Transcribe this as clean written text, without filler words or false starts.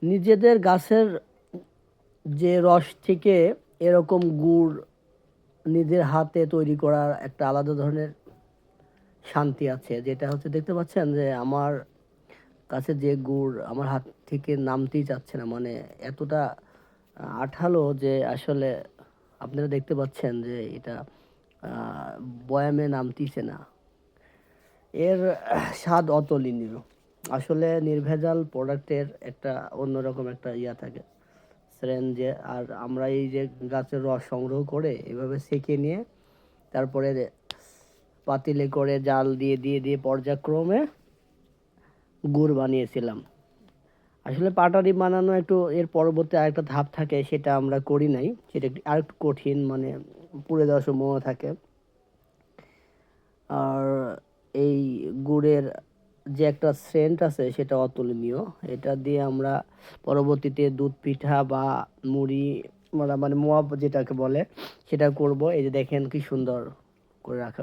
নিজেদের গাছের যে রস থেকে এরকম গুড় নিজের হাতে তৈরি করার একটা আলাদা ধরনের শান্তি আছে, যেটা হচ্ছে দেখতে পাচ্ছেন যে আমার কাছে যে গুড় আমার হাত থেকে নামতেই চাচ্ছে না, মানে এতটা আঠালো যে আসলে আপনারা দেখতে পাচ্ছেন যে এটা বয়ামে নামতিছে না। এর স্বাদ অতুলনীয়। আসলে নির্ভেজাল প্রোডাক্টের একটা অন্যরকম একটা ইয়া থাকে, সেরেন যে, আর আমরা এই যে গাছের রস সংগ্রহ করে এভাবে সেঁকে নিয়ে তারপরে পাতিলে করে জাল দিয়ে দিয়ে দিয়ে পর্যায়ক্রমে গুড় বানিয়েছিলাম। আসলে পাটারি বানানো একটু এর পরবর্তী আরেকটা ধাপ থাকে, সেটা আমরা করি নাই, সেটা আরেকটু কঠিন, মানে পুড়ে যাওয়ার সম্ভাবনা থাকে। আর এই গুড়ের যে একটা সেন্ট আছে সেটা অতুলনীয়। এটা দিয়ে আমরা পরবর্তীতে দুধ পিঠা বা মুড়ি মানে মোয়া যেটাকে বলে সেটা করব। এই যে দেখেন কি সুন্দর করে রাখা হয়েছে।